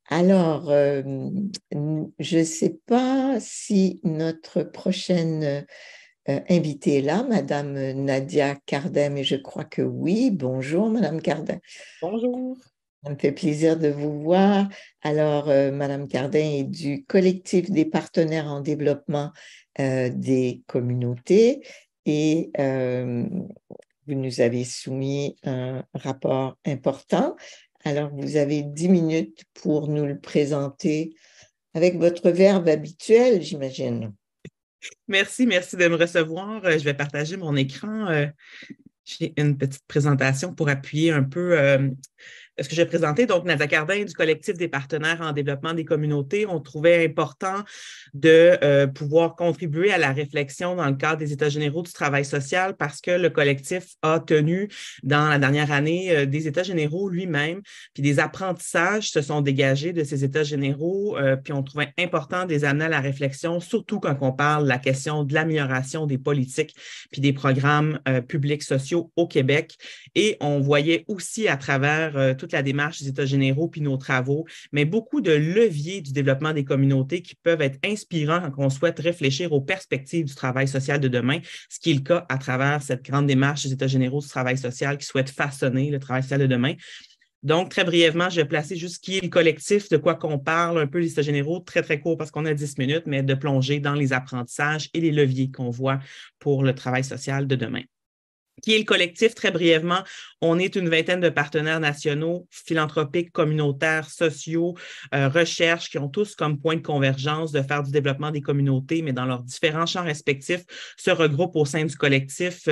Alors, je ne sais pas si notre prochaine invitée est là, Madame Nadia Cardin, mais je crois que oui. Bonjour, Madame Cardin. Bonjour. Ça me fait plaisir de vous voir. Alors, Madame Cardin est du collectif des partenaires en développement des communautés et vous nous avez soumis un rapport important. Alors, vous avez 10 minutes pour nous le présenter avec votre verbe habituel, j'imagine. Merci de me recevoir. Je vais partager mon écran. J'ai une petite présentation pour appuyer un peu ce que j'ai présenté. Donc, Nadia Cardin du collectif des partenaires en développement des communautés, on trouvait important de pouvoir contribuer à la réflexion dans le cadre des États généraux du travail social parce que le collectif a tenu dans la dernière année des États généraux lui-même, puis des apprentissages se sont dégagés de ces États généraux, puis on trouvait important de les amener à la réflexion, surtout quand on parle de la question de l'amélioration des politiques puis des programmes publics sociaux au Québec. Et on voyait aussi à travers toute la démarche des États généraux puis nos travaux, mais beaucoup de leviers du développement des communautés qui peuvent être inspirants quand on souhaite réfléchir aux perspectives du travail social de demain, ce qui est le cas à travers cette grande démarche des États généraux du travail social qui souhaite façonner le travail social de demain. Donc, très brièvement, je vais placer juste qui est le collectif, de quoi qu'on parle, un peu les États généraux, très, très court parce qu'on a 10 minutes, mais de plonger dans les apprentissages et les leviers qu'on voit pour le travail social de demain. Qui est le collectif? Très brièvement, on est une vingtaine de partenaires nationaux, philanthropiques, communautaires, sociaux, recherche, qui ont tous comme point de convergence de faire du développement des communautés, mais dans leurs différents champs respectifs, se regroupent au sein du collectif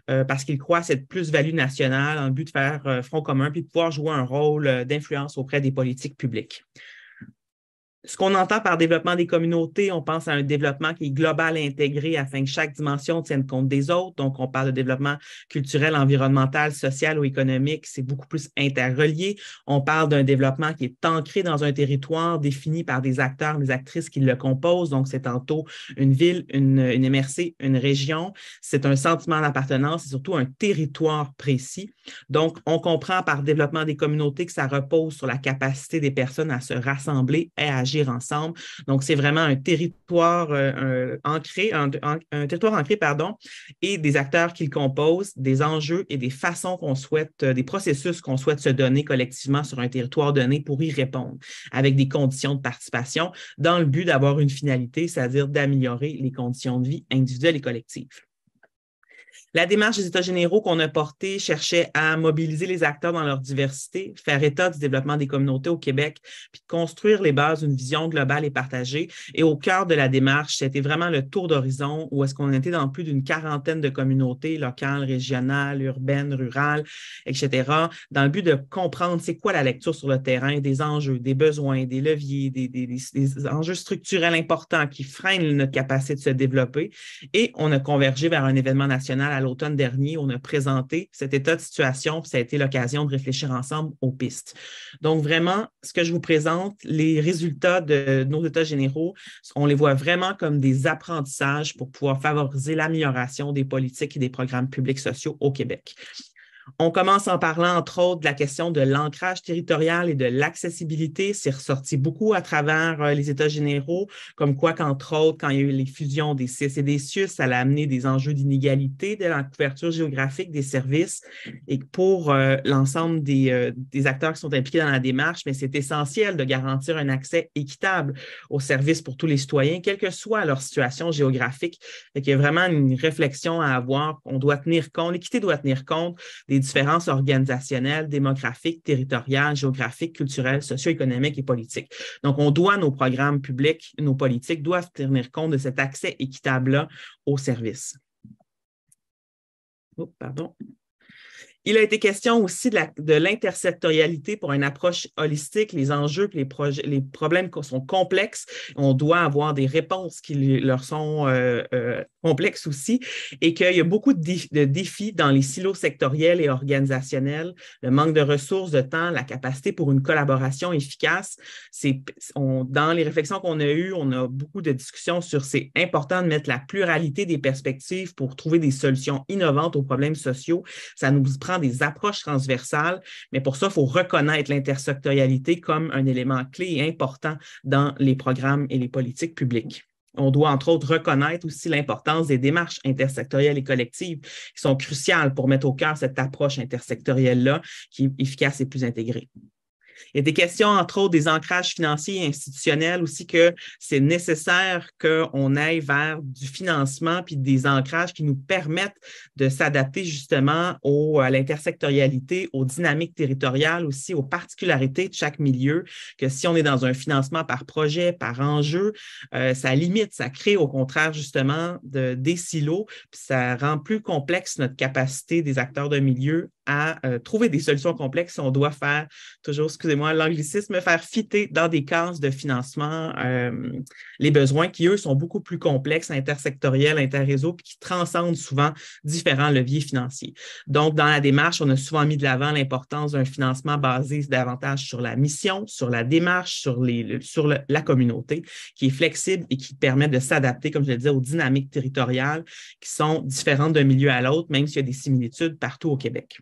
parce qu'ils croient à cette plus-value nationale en but de faire front commun puis de pouvoir jouer un rôle d'influence auprès des politiques publiques. Ce qu'on entend par développement des communautés, on pense à un développement qui est global et intégré afin que chaque dimension tienne compte des autres. Donc, on parle de développement culturel, environnemental, social ou économique. C'est beaucoup plus interrelié. On parle d'un développement qui est ancré dans un territoire défini par des acteurs, des actrices qui le composent. Donc, c'est tantôt une ville, une MRC, une région. C'est un sentiment d'appartenance. C'est surtout un territoire précis. Donc, on comprend par développement des communautés que ça repose sur la capacité des personnes à se rassembler et à agir ensemble. Donc, c'est vraiment un territoire ancré, un territoire ancré, pardon, et des acteurs qui le composent, des enjeux et des façons qu'on souhaite, des processus qu'on souhaite se donner collectivement sur un territoire donné pour y répondre, avec des conditions de participation dans le but d'avoir une finalité, c'est-à-dire d'améliorer les conditions de vie individuelles et collectives. La démarche des États généraux qu'on a portée cherchait à mobiliser les acteurs dans leur diversité, faire état du développement des communautés au Québec, puis construire les bases d'une vision globale et partagée. Et au cœur de la démarche, c'était vraiment le tour d'horizon où est-ce qu'on était dans plus d'une quarantaine de communautés locales, régionales, urbaines, rurales, etc., dans le but de comprendre c'est quoi la lecture sur le terrain, des enjeux, des besoins, des leviers, des enjeux structurels importants qui freinent notre capacité de se développer. Et on a convergé vers un événement national à l'automne dernier. On a présenté cet état de situation, puis ça a été l'occasion de réfléchir ensemble aux pistes. Donc, vraiment, ce que je vous présente, les résultats de nos états généraux, on les voit vraiment comme des apprentissages pour pouvoir favoriser l'amélioration des politiques et des programmes publics sociaux au Québec. On commence en parlant, entre autres, de la question de l'ancrage territorial et de l'accessibilité. C'est ressorti beaucoup à travers les États généraux, comme quoi qu'entre autres, quand il y a eu les fusions des CIS et des CIUS, ça a amené des enjeux d'inégalité de la couverture géographique des services. Et pour l'ensemble des acteurs qui sont impliqués dans la démarche, mais c'est essentiel de garantir un accès équitable aux services pour tous les citoyens, quelle que soit leur situation géographique. Il y a vraiment une réflexion à avoir. On doit tenir compte, l'équité doit tenir compte des différences organisationnelles, démographiques, territoriales, géographiques, culturelles, socio-économiques et politiques. Donc, on doit, nos programmes publics, nos politiques doivent tenir compte de cet accès équitable-là aux services. Oh, pardon. Il a été question aussi de l'intersectorialité pour une approche holistique. Les enjeux, les problèmes sont complexes. On doit avoir des réponses qui leur sont complexes aussi et qu'il y a beaucoup de défis dans les silos sectoriels et organisationnels, le manque de ressources, de temps, la capacité pour une collaboration efficace. Dans les réflexions qu'on a eues, on a beaucoup de discussions sur c'est important de mettre la pluralité des perspectives pour trouver des solutions innovantes aux problèmes sociaux. Ça nous prend prend des approches transversales, mais pour ça, il faut reconnaître l'intersectorialité comme un élément clé et important dans les programmes et les politiques publiques. On doit, entre autres, reconnaître aussi l'importance des démarches intersectorielles et collectives qui sont cruciales pour mettre au cœur cette approche intersectorielle-là qui est efficace et plus intégrée. Il y a des questions, entre autres, des ancrages financiers et institutionnels aussi, que c'est nécessaire qu'on aille vers du financement puis des ancrages qui nous permettent de s'adapter justement à l'intersectorialité, aux dynamiques territoriales aussi, aux particularités de chaque milieu, que si on est dans un financement par projet, par enjeu, ça limite, ça crée au contraire justement des silos, puis ça rend plus complexe notre capacité des acteurs de milieu à trouver des solutions complexes si on doit faire toujours, excusez-moi, l'anglicisme, faire fitter dans des cases de financement les besoins qui, eux, sont beaucoup plus complexes, intersectoriels, interréseaux, puis qui transcendent souvent différents leviers financiers. Donc, dans la démarche, on a souvent mis de l'avant l'importance d'un financement basé davantage sur la mission, sur la démarche, sur la communauté, qui est flexible et qui permet de s'adapter, comme je le disais, aux dynamiques territoriales qui sont différentes d'un milieu à l'autre, même s'il y a des similitudes partout au Québec.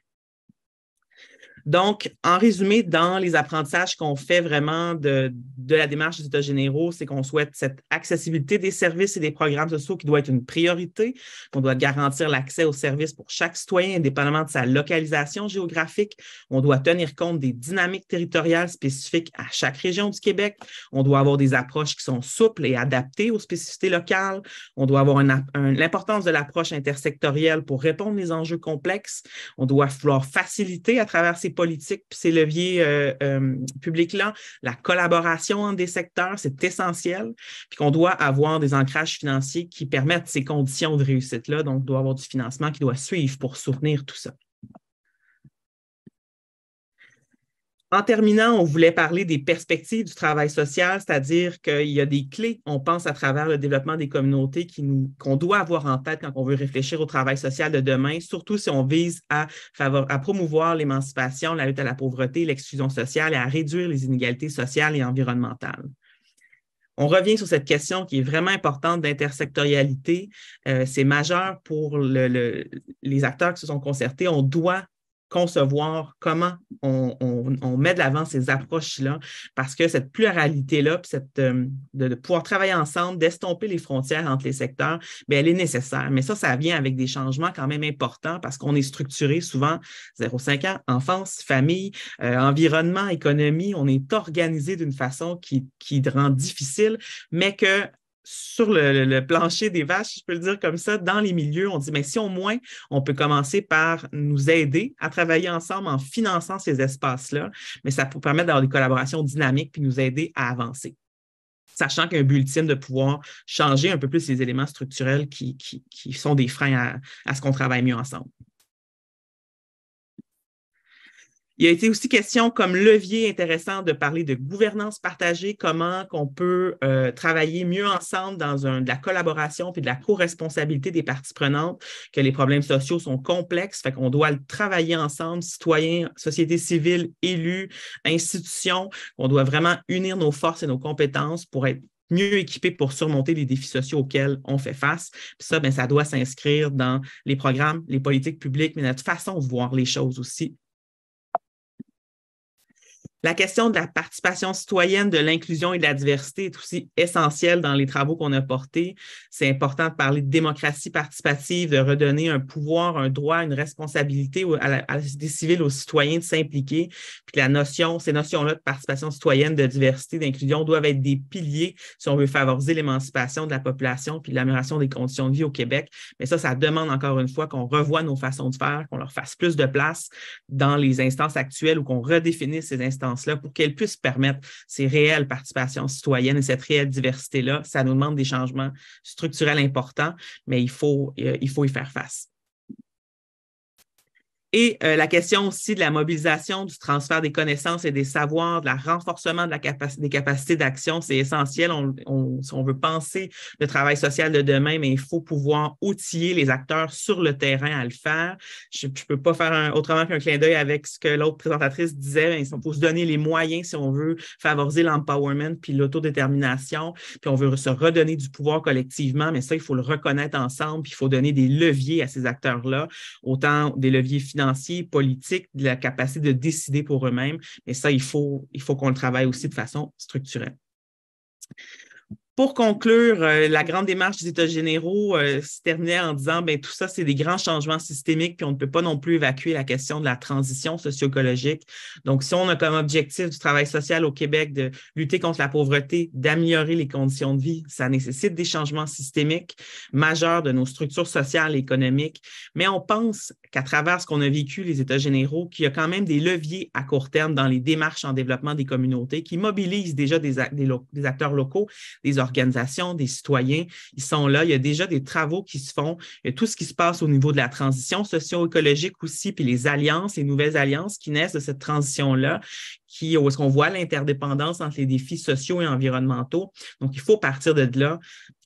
Donc, en résumé, dans les apprentissages qu'on fait vraiment de la démarche des États généraux, c'est qu'on souhaite cette accessibilité des services et des programmes sociaux qui doit être une priorité, qu'on doit garantir l'accès aux services pour chaque citoyen, indépendamment de sa localisation géographique. On doit tenir compte des dynamiques territoriales spécifiques à chaque région du Québec. On doit avoir des approches qui sont souples et adaptées aux spécificités locales. On doit avoir l'importance de l'approche intersectorielle pour répondre aux enjeux complexes. On doit vouloir faciliter à travers ces politiques puis ces leviers publics-là, la collaboration entre des secteurs, c'est essentiel, puis qu'on doit avoir des ancrages financiers qui permettent ces conditions de réussite-là, donc il doit y avoir du financement qui doit suivre pour soutenir tout ça. En terminant, on voulait parler des perspectives du travail social, c'est-à-dire qu'il y a des clés, on pense à travers le développement des communautés qu'on doit avoir en tête quand on veut réfléchir au travail social de demain, surtout si on vise à promouvoir l'émancipation, la lutte à la pauvreté, l'exclusion sociale et à réduire les inégalités sociales et environnementales. On revient sur cette question qui est vraiment importante d'intersectorialité. C'est majeur pour les acteurs qui se sont concertés. On doit concevoir comment on met de l'avant ces approches-là, parce que cette pluralité-là, puis de pouvoir travailler ensemble, d'estomper les frontières entre les secteurs, bien, elle est nécessaire. Mais ça vient avec des changements quand même importants parce qu'on est structuré souvent 0,5 ans, enfance, famille, environnement, économie, on est organisé d'une façon qui rend difficile, mais que sur le plancher des vaches, si je peux le dire comme ça, dans les milieux, on dit, mais si au moins, on peut commencer par nous aider à travailler ensemble en finançant ces espaces-là, mais ça peut permettre d'avoir des collaborations dynamiques puis nous aider à avancer. Sachant qu'il y a un but ultime de pouvoir changer un peu plus les éléments structurels qui sont des freins à ce qu'on travaille mieux ensemble. Il y a été aussi question comme levier intéressant de parler de gouvernance partagée, comment qu'on peut travailler mieux ensemble dans de la collaboration puis de la co-responsabilité des parties prenantes, que les problèmes sociaux sont complexes, fait qu'on doit travailler ensemble, citoyens, société civile, élus, institutions, on doit vraiment unir nos forces et nos compétences pour être mieux équipés pour surmonter les défis sociaux auxquels on fait face. Puis ça, bien, ça doit s'inscrire dans les programmes, les politiques publiques, mais notre façon de voir les choses aussi. La question de la participation citoyenne, de l'inclusion et de la diversité est aussi essentielle dans les travaux qu'on a portés. C'est important de parler de démocratie participative, de redonner un pouvoir, un droit, une responsabilité à la société civile, aux citoyens de s'impliquer. Puis ces notions-là de participation citoyenne, de diversité, d'inclusion doivent être des piliers si on veut favoriser l'émancipation de la population puis l'amélioration des conditions de vie au Québec. Mais ça demande encore une fois qu'on revoie nos façons de faire, qu'on leur fasse plus de place dans les instances actuelles ou qu'on redéfinisse ces instances là pour qu'elles puissent permettre ces réelles participations citoyennes et cette réelle diversité-là. Ça nous demande des changements structurels importants, mais il faut y faire face. Et la question aussi de la mobilisation, du transfert des connaissances et des savoirs, de la renforcement des capacités d'action, c'est essentiel. Si on veut penser le travail social de demain, mais il faut pouvoir outiller les acteurs sur le terrain à le faire. Je ne peux pas faire autrement qu'un clin d'œil avec ce que l'autre présentatrice disait. Il faut se donner les moyens si on veut favoriser l'empowerment puis l'autodétermination, puis on veut se redonner du pouvoir collectivement, mais ça, il faut le reconnaître ensemble, puis il faut donner des leviers à ces acteurs-là, autant des leviers financiers financiers, politiques, de la capacité de décider pour eux-mêmes. Et ça, il faut qu'on le travaille aussi de façon structurelle. Pour conclure, la grande démarche des États généraux se terminait en disant tout ça, c'est des grands changements systémiques, puis on ne peut pas non plus évacuer la question de la transition socio-écologique. Donc, si on a comme objectif du travail social au Québec de lutter contre la pauvreté, d'améliorer les conditions de vie, ça nécessite des changements systémiques majeurs de nos structures sociales et économiques. Mais on pense qu'à travers ce qu'on a vécu, les États généraux, qu'il y a quand même des leviers à court terme dans les démarches en développement des communautés qui mobilisent déjà des acteurs locaux, des organisations, des citoyens, ils sont là. Il y a déjà des travaux qui se font. Il y a tout ce qui se passe au niveau de la transition socio-écologique aussi, puis les alliances, les nouvelles alliances qui naissent de cette transition-là, où est-ce qu'on voit l'interdépendance entre les défis sociaux et environnementaux. Donc, il faut partir de là,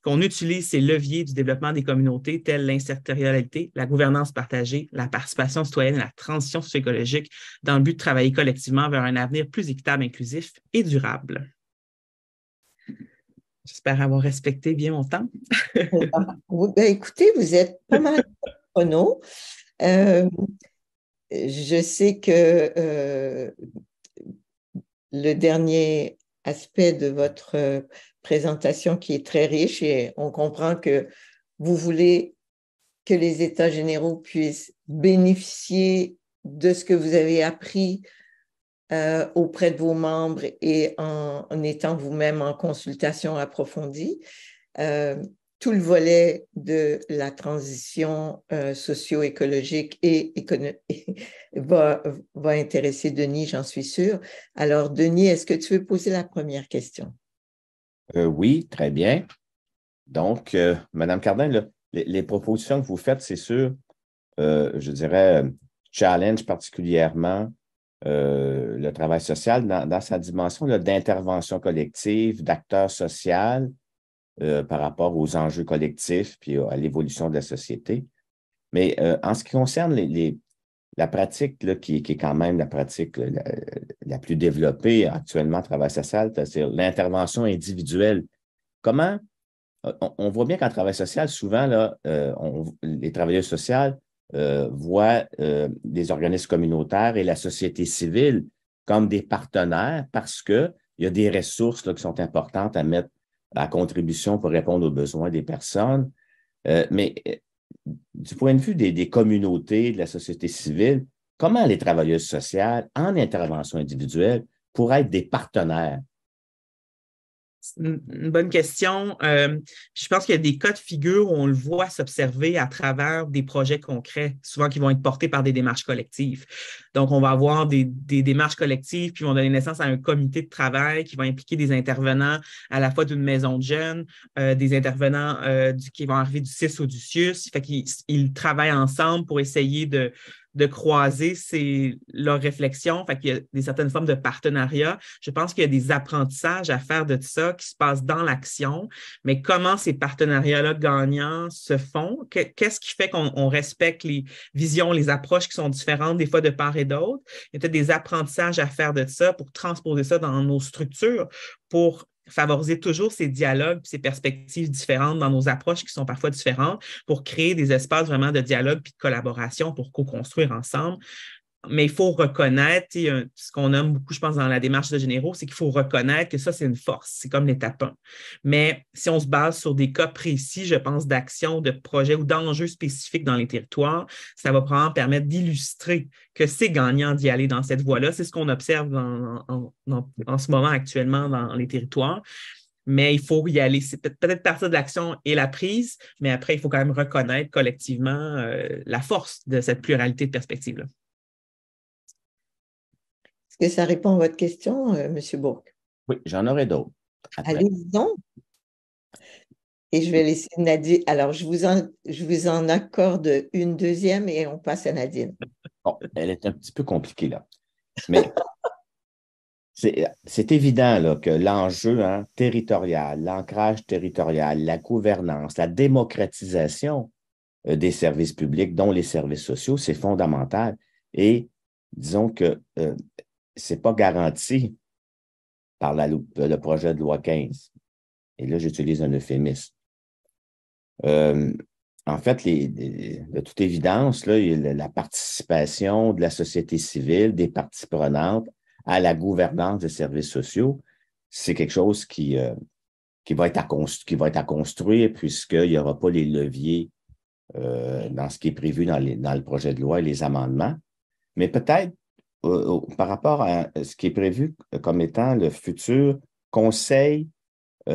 qu'on utilise ces leviers du développement des communautés tels l'interterritorialité, la gouvernance partagée, la participation citoyenne et la transition socio-écologique dans le but de travailler collectivement vers un avenir plus équitable, inclusif et durable. J'espère avoir respecté bien mon temps. Écoutez, vous êtes pas mal chrono. Je sais que le dernier aspect de votre présentation qui est très riche et on comprend que vous voulez que les États généraux puissent bénéficier de ce que vous avez appris auprès de vos membres et en étant vous-même en consultation approfondie. Tout le volet de la transition socio-écologique et va intéresser Denis, j'en suis sûre. Alors, Denis, est-ce que tu veux poser la première question? Oui, très bien. Donc, Madame Cardin, là, les propositions que vous faites, c'est sûr, je dirais, challenge particulièrement le travail social dans sa dimension d'intervention collective, d'acteur social par rapport aux enjeux collectifs puis à l'évolution de la société. Mais en ce qui concerne la pratique là, qui est quand même la pratique la plus développée actuellement en travail social, c'est-à-dire l'intervention individuelle. Comment on voit bien qu'en travail social, souvent, là, les travailleurs sociaux voient les organismes communautaires et la société civile comme des partenaires parce qu'il y a des ressources là, qui sont importantes à mettre à contribution pour répondre aux besoins des personnes. Mais du point de vue des communautés, de la société civile, comment les travailleuses sociales, en intervention individuelle, pourraient être des partenaires? C'est une bonne question. Je pense qu'il y a des cas de figure où on le voit s'observer à travers des projets concrets, souvent qui vont être portés par des démarches collectives. Donc, on va avoir des démarches collectives qui vont donner naissance à un comité de travail qui va impliquer des intervenants à la fois d'une maison de jeunes, des intervenants qui vont arriver du CIS ou du CIUS. Fait qu'ils travaillent ensemble pour essayer de croiser leurs réflexions. Fait qu'il y a des certaines formes de partenariat. Je pense qu'il y a des apprentissages à faire de ça qui se passent dans l'action, mais comment ces partenariats-là gagnants se font? Qu'est-ce qui fait qu'on respecte les visions, les approches qui sont différentes des fois de part et d'autre? Il y a peut-être des apprentissages à faire de ça pour transposer ça dans nos structures, pour favoriser toujours ces dialogues, ces perspectives différentes dans nos approches qui sont parfois différentes pour créer des espaces vraiment de dialogue puis de collaboration pour co-construire ensemble. Mais il faut reconnaître, ce qu'on aime beaucoup, je pense, dans la démarche de généraux, c'est qu'il faut reconnaître que ça, c'est une force. C'est comme l'étape 1. Mais si on se base sur des cas précis, je pense, d'actions, de projets ou d'enjeux spécifiques dans les territoires, ça va probablement permettre d'illustrer que c'est gagnant d'y aller dans cette voie-là. C'est ce qu'on observe en ce moment actuellement dans les territoires. Mais il faut y aller. C'est peut-être partir de l'action et la prise, mais après, il faut quand même reconnaître collectivement la force de cette pluralité de perspectives-là. Est-ce que ça répond à votre question, M. Bourque? Oui, j'en aurai d'autres. Allez-y donc. Et je vais laisser Nadine. Alors, je vous en accorde une deuxième et on passe à Nadine. Bon, elle est un petit peu compliquée, là. Mais c'est évident là, que l'enjeu territorial, l'ancrage territorial, la gouvernance, la démocratisation des services publics, dont les services sociaux, c'est fondamental. Et disons que ce n'est pas garanti par le projet de loi 15. Et là, j'utilise un euphémisme. en fait, de toute évidence, là, il y a la participation de la société civile, des parties prenantes à la gouvernance des services sociaux, c'est quelque chose qui va être qui va être à construire puisqu'il n'y aura pas les leviers dans ce qui est prévu dans le projet de loi et les amendements. Mais peut-être par rapport à ce qui est prévu comme étant le futur conseil, en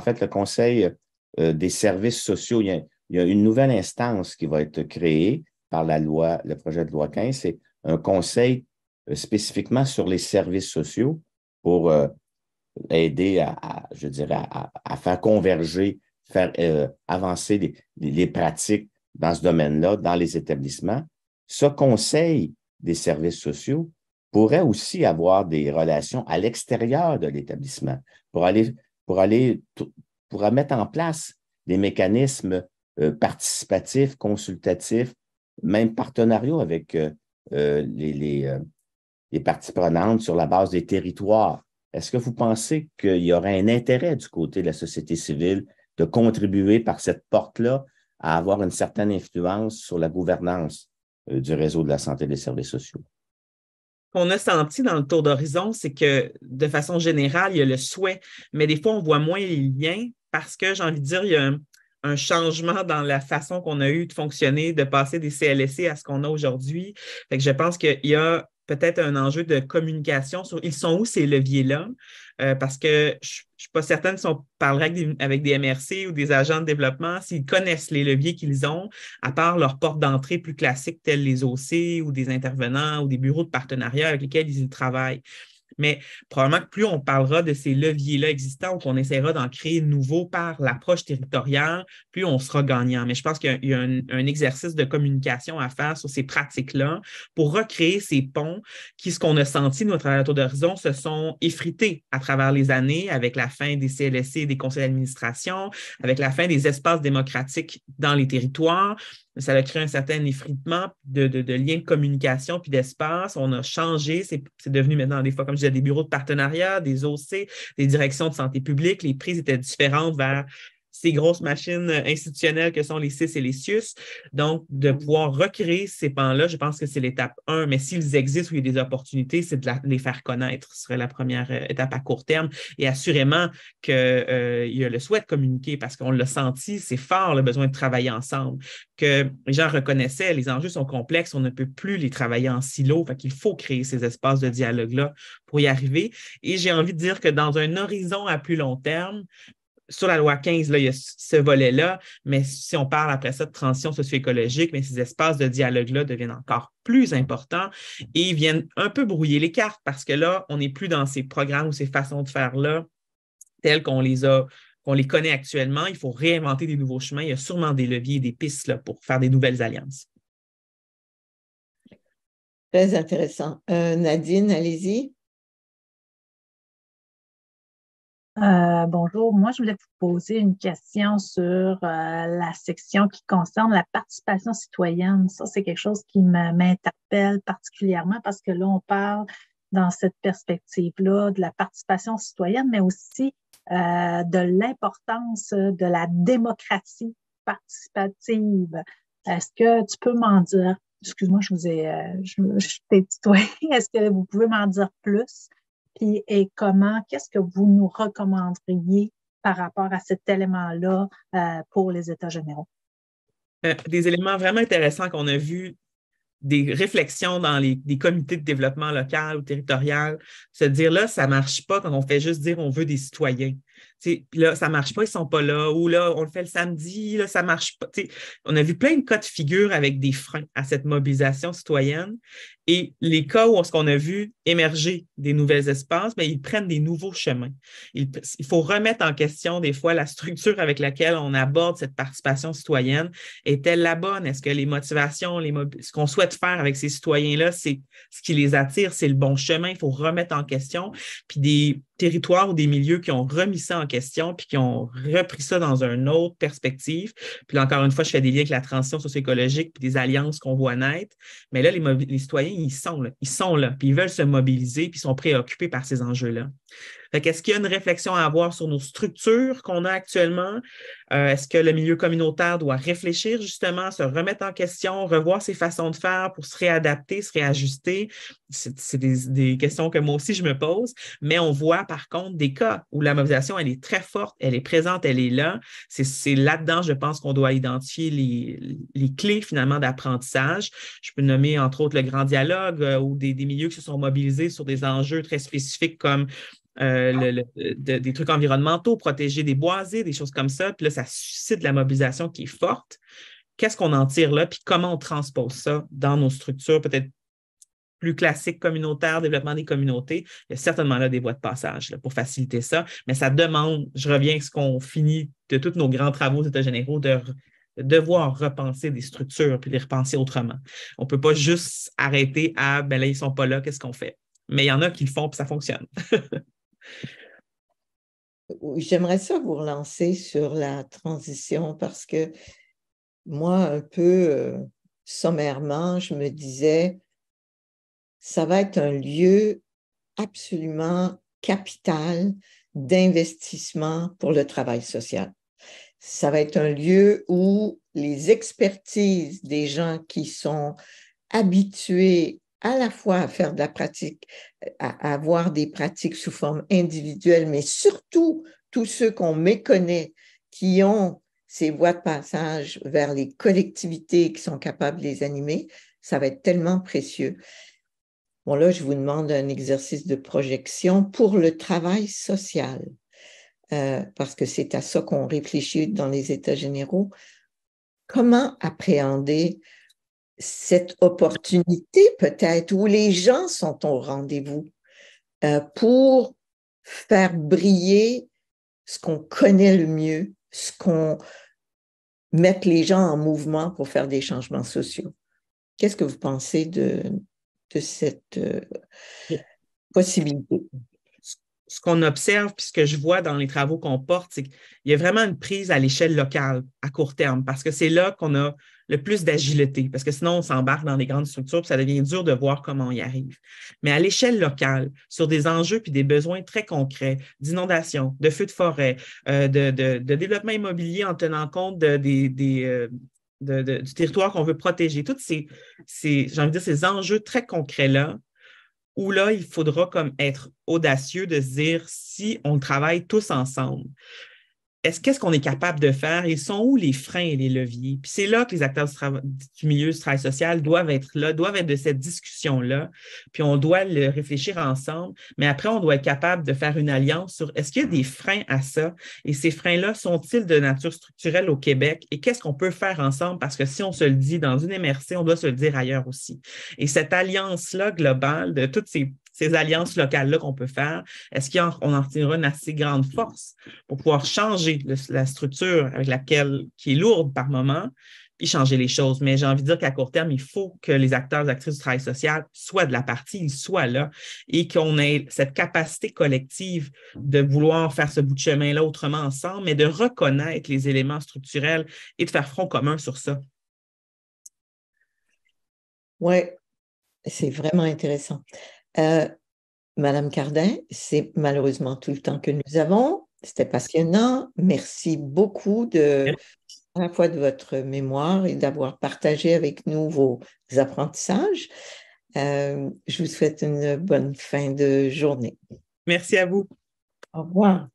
fait, le conseil des services sociaux, il y a une nouvelle instance qui va être créée par la loi, le projet de loi 15, c'est un conseil spécifiquement sur les services sociaux pour aider je dirais, à faire converger, faire avancer les pratiques dans ce domaine-là, dans les établissements. Ce conseil des services sociaux pourrait aussi avoir des relations à l'extérieur de l'établissement pour mettre en place des mécanismes participatifs, consultatifs, même partenariaux avec les parties prenantes sur la base des territoires. Est-ce que vous pensez qu'il y aurait un intérêt du côté de la société civile de contribuer par cette porte-là à avoir une certaine influence sur la gouvernance du réseau de la santé et des services sociaux? Ce qu'on a senti dans le tour d'horizon, c'est que de façon générale, il y a le souhait, mais des fois, on voit moins les liens parce que, j'ai envie de dire, il y a un changement dans la façon qu'on a eu de fonctionner, de passer des CLSC à ce qu'on a aujourd'hui. Fait que je pense qu'il y a peut-être un enjeu de communication sur ils sont où ces leviers-là, parce que je ne suis pas certaine si on parlerait avec des MRC ou des agents de développement, s'ils connaissent les leviers qu'ils ont, à part leurs portes d'entrée plus classiques telles les OC ou des intervenants ou des bureaux de partenariat avec lesquels ils travaillent. Mais probablement que plus on parlera de ces leviers-là existants ou qu'on essaiera d'en créer de nouveaux par l'approche territoriale, plus on sera gagnant. Mais je pense qu'il y a un exercice de communication à faire sur ces pratiques-là pour recréer ces ponts qui, ce qu'on a senti, nous, à travers la Tour d'Horizon, se sont effrités à travers les années avec la fin des CLSC et des conseils d'administration, avec la fin des espaces démocratiques dans les territoires. Ça a créé un certain effritement de liens de communication puis d'espace. On a changé. C'est devenu maintenant des fois, comme je disais, des bureaux de partenariat, des OC, des directions de santé publique. Les prises étaient différentes vers ces grosses machines institutionnelles que sont les CIS et les CIUS. Donc, de pouvoir recréer ces pans-là, je pense que c'est l'étape 1. Mais s'ils existent ou il y a des opportunités, c'est de les faire connaître. Ce serait la première étape à court terme. Et assurément qu'il y a le souhait de communiquer parce qu'on l'a senti, c'est fort le besoin de travailler ensemble. Que les gens reconnaissaient, les enjeux sont complexes, on ne peut plus les travailler en silo, fait qu'il faut créer ces espaces de dialogue-là pour y arriver. Et j'ai envie de dire que dans un horizon à plus long terme, sur la loi 15, là, il y a ce volet-là, mais si on parle après ça de transition socio-écologique, mais ces espaces de dialogue-là deviennent encore plus importants et viennent un peu brouiller les cartes parce que là, on n'est plus dans ces programmes ou ces façons de faire-là telles qu'on les connaît actuellement. Il faut réinventer des nouveaux chemins. Il y a sûrement des leviers et des pistes là, pour faire des nouvelles alliances. Très intéressant. Nadine, allez-y. Bonjour, moi je voulais vous poser une question sur la section qui concerne la participation citoyenne. Ça, c'est quelque chose qui m'interpelle particulièrement parce que là, on parle dans cette perspective-là de la participation citoyenne, mais aussi de l'importance de la démocratie participative. Est-ce que tu peux m'en dire, excuse-moi, je t'ai tutoyé, est-ce que vous pouvez m'en dire plus? Et qu'est-ce que vous nous recommanderiez par rapport à cet élément-là pour les États généraux? Des éléments vraiment intéressants qu'on a vus, des réflexions dans des comités de développement local ou territorial, se dire là, ça ne marche pas quand on fait juste dire on veut des citoyens. Puis là, ça ne marche pas, ils ne sont pas là. Ou là, on le fait le samedi, là, ça ne marche pas. On a vu plein de cas de figure avec des freins à cette mobilisation citoyenne. Et les cas où on a vu émerger des nouveaux espaces, bien, ils prennent des nouveaux chemins. Il faut remettre en question des fois la structure avec laquelle on aborde cette participation citoyenne. Est-elle la bonne? Est-ce que les motivations, ce qu'on souhaite faire avec ces citoyens-là, c'est ce qui les attire, c'est le bon chemin? Il faut remettre en question. Puis des territoires ou des milieux qui ont remis ça en question, puis qui ont repris ça dans une autre perspective. Puis là, encore une fois, je fais des liens avec la transition socio-écologique puis des alliances qu'on voit naître. Mais là, les citoyens, ils sont là, puis ils veulent se mobiliser, puis ils sont préoccupés par ces enjeux-là. Fait qu'est-ce qu'il y a une réflexion à avoir sur nos structures qu'on a actuellement? Est-ce que le milieu communautaire doit réfléchir justement, se remettre en question, revoir ses façons de faire pour se réadapter, se réajuster? C'est des questions que moi aussi je me pose, mais on voit par contre des cas où la mobilisation, elle est très forte, elle est présente, elle est là. C'est là-dedans, je pense, qu'on doit identifier les clés finalement d'apprentissage. Je peux nommer entre autres le grand dialogue ou des milieux qui se sont mobilisés sur des enjeux très spécifiques comme des trucs environnementaux, protéger des boisés, des choses comme ça. Puis là, ça suscite de la mobilisation qui est forte. Qu'est-ce qu'on en tire là? Puis comment on transpose ça dans nos structures peut-être plus classiques communautaires, développement des communautés? Il y a certainement là des voies de passage là, pour faciliter ça. Mais ça demande, je reviens à ce qu'on finit de tous nos grands travaux aux États généraux, de devoir repenser des structures puis les repenser autrement. On ne peut pas juste arrêter à, ben là, ils ne sont pas là, qu'est-ce qu'on fait? Mais il y en a qui le font puis ça fonctionne. J'aimerais ça vous relancer sur la transition parce que moi, un peu sommairement, je me disais, ça va être un lieu absolument capital d'investissement pour le travail social. Ça va être un lieu où les expertises des gens qui sont habitués à la fois à faire de la pratique, à avoir des pratiques sous forme individuelle, mais surtout tous ceux qu'on méconnaît, qui ont ces voies de passage vers les collectivités qui sont capables de les animer, ça va être tellement précieux. Bon, là, je vous demande un exercice de projection pour le travail social, parce que c'est à ça qu'on réfléchit dans les États généraux. Comment appréhender cette opportunité peut-être où les gens sont au rendez-vous pour faire briller ce qu'on connaît le mieux, ce qu'on met les gens en mouvement pour faire des changements sociaux. Qu'est-ce que vous pensez de cette possibilité? Ce qu'on observe, puis ce que je vois dans les travaux qu'on porte, c'est qu'il y a vraiment une prise à l'échelle locale, à court terme, parce que c'est là qu'on a le plus d'agilité, parce que sinon, on s'embarque dans des grandes structures, puis ça devient dur de voir comment on y arrive. Mais à l'échelle locale, sur des enjeux puis des besoins très concrets, d'inondation, de feux de forêt, de développement immobilier en tenant compte du territoire qu'on veut protéger, tous j'ai envie de dire, ces enjeux très concrets-là, où là, il faudra comme être audacieux de se dire si on travaille tous ensemble, qu'est-ce qu'on est capable de faire? Ils sont où les freins et les leviers? Puis c'est là que les acteurs du milieu du travail social doivent être là, doivent être de cette discussion-là. Puis on doit le réfléchir ensemble. Mais après, on doit être capable de faire une alliance sur est-ce qu'il y a des freins à ça? Et ces freins-là sont-ils de nature structurelle au Québec? Et qu'est-ce qu'on peut faire ensemble? Parce que si on se le dit dans une MRC, on doit se le dire ailleurs aussi. Et cette alliance-là globale de toutes ces alliances locales-là qu'on peut faire, est-ce qu'on en retirera une assez grande force pour pouvoir changer la structure avec qui est lourde par moment, puis changer les choses. Mais j'ai envie de dire qu'à court terme, il faut que les acteurs et actrices du travail social soient de la partie, ils soient là et qu'on ait cette capacité collective de vouloir faire ce bout de chemin-là autrement ensemble, mais de reconnaître les éléments structurels et de faire front commun sur ça. Oui, c'est vraiment intéressant. Madame Cardin, c'est malheureusement tout le temps que nous avons. C'était passionnant. Merci beaucoup à la fois de votre mémoire et d'avoir partagé avec nous vos apprentissages. Je vous souhaite une bonne fin de journée. Merci à vous. Au revoir.